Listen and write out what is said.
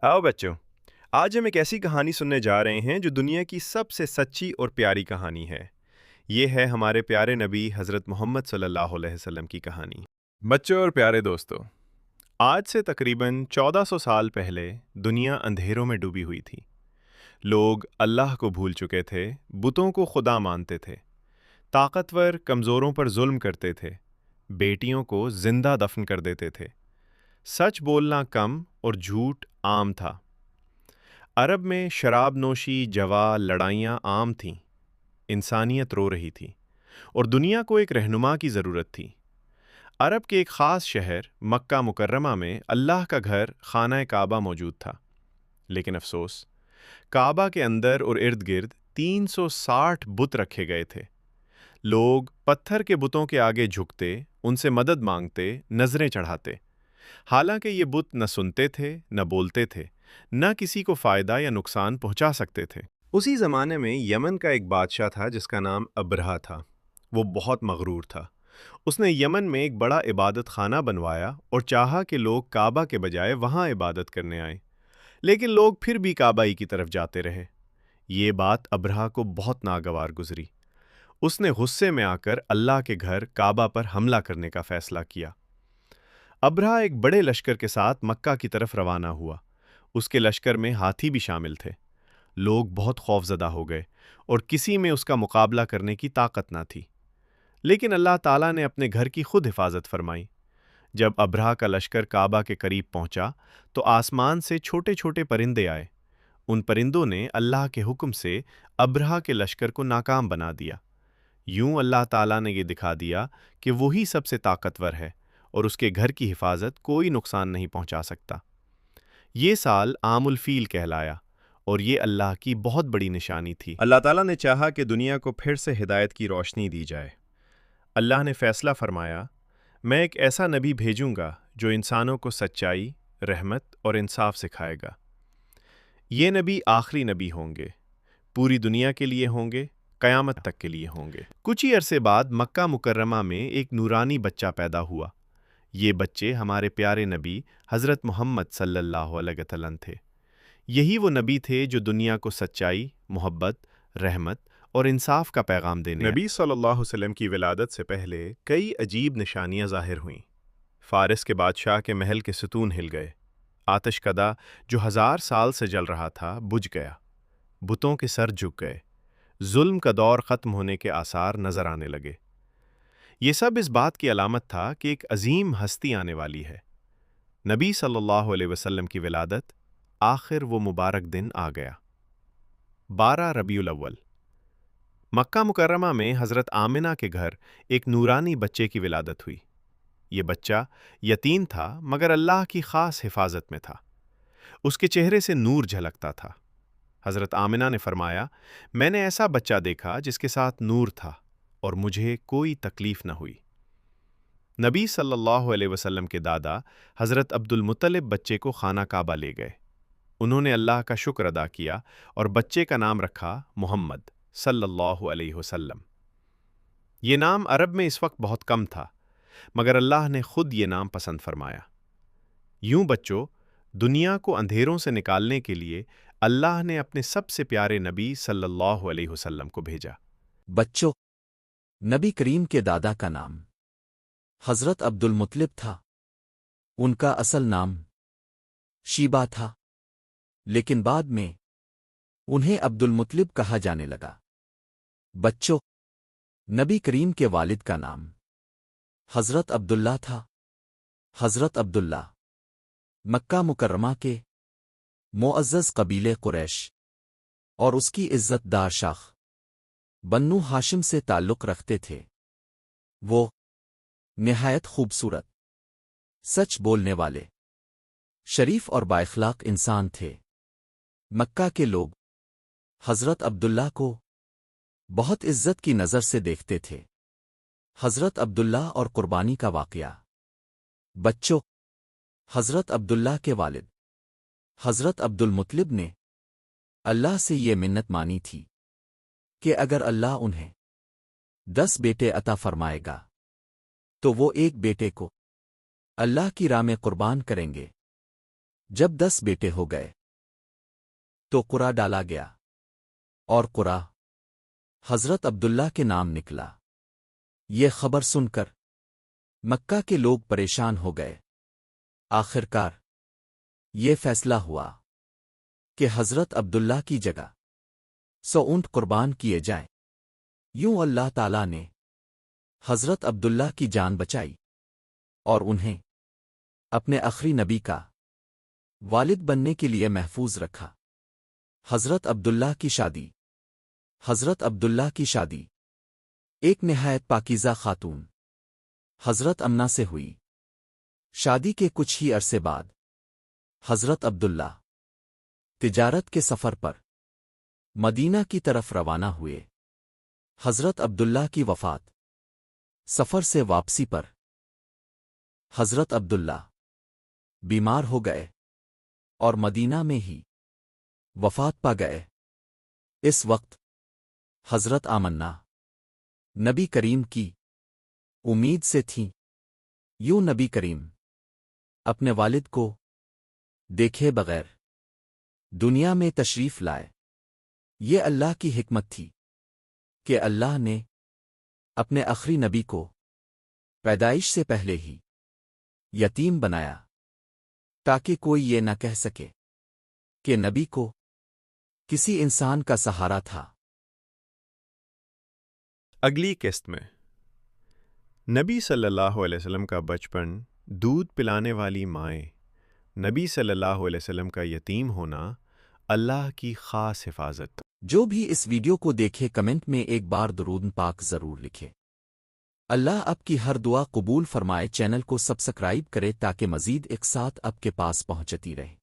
आओ बच्चों, आज हम एक ऐसी कहानी सुनने जा रहे हैं जो दुनिया की सबसे सच्ची और प्यारी कहानी है। ये है हमारे प्यारे नबी हज़रत मोहम्मद सल्लल्लाहु अलैहि वसल्लम की कहानी। बच्चों और प्यारे दोस्तों, आज से तकरीबन 1400 साल पहले दुनिया अंधेरों में डूबी हुई थी। लोग अल्लाह को भूल चुके थे, बुतों को खुदा मानते थे, ताकतवर कमज़ोरों पर जुल्म करते थे, बेटियों को जिंदा दफन कर देते थे। सच बोलना कम और झूठ आम था। अरब में शराब नोशी, जवा, लड़ाइयाँ आम थीं। इंसानियत रो रही थी और दुनिया को एक रहनुमा की ज़रूरत थी। अरब के एक ख़ास शहर मक्का मुकर्रमा में अल्लाह का घर खाना काबा मौजूद था। लेकिन अफसोस, काबा के अंदर और इर्द गिर्द 360 बुत रखे गए थे। लोग पत्थर के बुतों के आगे झुकते, उनसे मदद मांगते, नज़रें चढ़ाते। हालांकि ये बुत न सुनते थे, न बोलते थे, न किसी को फ़ायदा या नुकसान पहुंचा सकते थे। उसी ज़माने में यमन का एक बादशाह था जिसका नाम अब्रहा था। वो बहुत मगरूर था। उसने यमन में एक बड़ा इबादत खाना बनवाया और चाहा कि लोग काबा के बजाय वहाँ इबादत करने आएं। लेकिन लोग फिर भी काबा ही की तरफ जाते रहे। ये बात अब्रहा को बहुत नागवार गुजरी। उसने गुस्से में आकर अल्लाह के घर काबा पर हमला करने का फैसला किया। अब्रहा एक बड़े लश्कर के साथ मक्का की तरफ रवाना हुआ। उसके लश्कर में हाथी भी शामिल थे। लोग बहुत खौफजदा हो गए और किसी में उसका मुकाबला करने की ताकत ना थी। लेकिन अल्लाह ताला ने अपने घर की खुद हिफाजत फरमाई। जब अब्रहा का लश्कर काबा के करीब पहुंचा तो आसमान से छोटे छोटे परिंदे आए। उन परिंदों ने अल्लाह के हुक्म से अब्रहा के लश्कर को नाकाम बना दिया। यूं अल्लाह ताला ने ये दिखा दिया कि वही सबसे ताकतवर है और उसके घर की हिफाजत कोई नुकसान नहीं पहुंचा सकता। ये साल आमुल फील कहलाया और ये अल्लाह की बहुत बड़ी निशानी थी। अल्लाह ताला ने चाहा कि दुनिया को फिर से हिदायत की रोशनी दी जाए। अल्लाह ने फैसला फरमाया, मैं एक ऐसा नबी भेजूंगा जो इंसानों को सच्चाई, रहमत और इंसाफ सिखाएगा। ये नबी आखिरी नबी होंगे, पूरी दुनिया के लिए होंगे, क़यामत तक के लिए होंगे। कुछ ही अरसे बाद मक्का मुकर्रमा में एक नूरानी बच्चा पैदा हुआ। ये बच्चे हमारे प्यारे नबी हज़रत मोहम्मद सल्लल्लाहु अलैहि वसल्लम थे। यही वो नबी थे जो दुनिया को सच्चाई, मोहब्बत, रहमत और इंसाफ का पैगाम देने नबी सल्लल्लाहु अलैहि वसल्लम की विलादत से पहले कई अजीब निशानियां ज़ाहिर हुईं। फ़ारिस के बादशाह के महल के सतून हिल गए। आतिशकदा जो 1000 साल से जल रहा था बुझ गया। बुतों के सर झुक गए। जुल्म का दौर ख़त्म होने के आसार नज़र आने लगे। ये सब इस बात की अलामत था कि एक अजीम हस्ती आने वाली है। नबी सल्लल्लाहु अलैहि वसल्लम की विलादत, आखिर वो मुबारक दिन आ गया। 12 रबीउल अव्वल। मक्का मुकर्रमा में हज़रत आमिना के घर एक नूरानी बच्चे की विलादत हुई। ये बच्चा यतीम था मगर अल्लाह की ख़ास हिफाजत में था। उसके चेहरे से नूर झलकता था। हज़रत आमिना ने फरमाया, मैंने ऐसा बच्चा देखा जिसके साथ नूर था और मुझे कोई तकलीफ न हुई। नबी सल्लल्लाहु अलैहि वसल्लम के दादा हज़रत अब्दुल मुत्तलिब बच्चे को खाना काबा ले गए। उन्होंने अल्लाह का शुक्र अदा किया और बच्चे का नाम रखा मोहम्मद सल्लल्लाहु अलैहि वसल्लम। ये नाम अरब में इस वक्त बहुत कम था मगर अल्लाह ने खुद ये नाम पसंद फरमाया। यूं बच्चों, दुनिया को अंधेरों से निकालने के लिए अल्लाह ने अपने सबसे प्यारे नबी सल्लल्लाहु अलैहि वसल्लम को भेजा। बच्चों, नबी करीम के दादा का नाम हज़रत अब्दुल मुत्तलिब था। उनका असल नाम शीबा था, लेकिन बाद में उन्हें अब्दुल मुत्तलिब कहा जाने लगा। बच्चों, नबी करीम के वालिद का नाम हज़रत अब्दुल्ला था। हज़रत अब्दुल्ला मक्का मुकर्रमा के मुअज़्ज़ज़ कबीले कुरैश और उसकी इज़्ज़तदार शाख बन्नू हाशिम से ताल्लुक़ रखते थे। वो निहायत खूबसूरत, सच बोलने वाले, शरीफ और बाइख़लाक़ इंसान थे। मक्का के लोग हज़रत अब्दुल्ला को बहुत इज़्ज़त की नज़र से देखते थे। हज़रत अब्दुल्ला और कुर्बानी का वाक़या। बच्चों, हज़रत अब्दुल्ला के वालिद हज़रत अब्दुल मुत्तलिब ने अल्लाह से ये मिन्नत मानी थी कि अगर अल्लाह उन्हें 10 बेटे अता फरमाएगा तो वो एक बेटे को अल्लाह की राह में कुर्बान करेंगे। جب 10 بیٹے ہو گئے تو قرا ڈالا گیا، اور قرا حضرت عبداللہ کے نام نکلا۔ یہ خبر سن کر مکہ کے لوگ پریشان ہو گئے۔ آخرکار یہ فیصلہ ہوا کہ حضرت عبداللہ کی جگہ 100 اونٹ قربان کیے جائیں۔ یوں اللہ تعالیٰ نے حضرت عبداللہ کی جان بچائی اور انہیں اپنے آخری نبی کا والد بننے کے لیے محفوظ رکھا۔ حضرت عبداللہ کی شادی حضرت عبداللہ کی شادی ایک نہایت پاکیزہ خاتون حضرت امنہ سے ہوئی۔ شادی کے کچھ ہی عرصے بعد حضرت عبداللہ تجارت کے سفر پر مدینہ کی طرف روانہ ہوئے۔ حضرت عبداللہ کی وفات سفر سے واپسی پر حضرت عبداللہ بیمار ہو گئے اور مدینہ میں ہی وفات پا گئے۔ اس وقت حضرت آمنہ نبی کریم کی امید سے تھیں۔ یوں نبی کریم اپنے والد کو دیکھے بغیر دنیا میں تشریف لائے۔ یہ اللہ کی حکمت تھی کہ اللہ نے اپنے آخری نبی کو پیدائش سے پہلے ہی یتیم بنایا، تاکہ کوئی یہ نہ کہہ سکے کہ نبی کو کسی انسان کا سہارا تھا۔ اگلی قسط میں نبی صلی اللہ علیہ وسلم کا بچپن، دودھ پلانے والی مائیں، نبی صلی اللہ علیہ وسلم کا یتیم ہونا، اللہ کی خاص حفاظت۔ جو بھی اس ویڈیو کو دیکھے کمنٹ میں ایک بار درود پاک ضرور لکھے۔ اللہ آپ کی ہر دعا قبول فرمائے۔ چینل کو سبسکرائب کرے تاکہ مزید ایک ساتھ آپ کے پاس پہنچتی رہے۔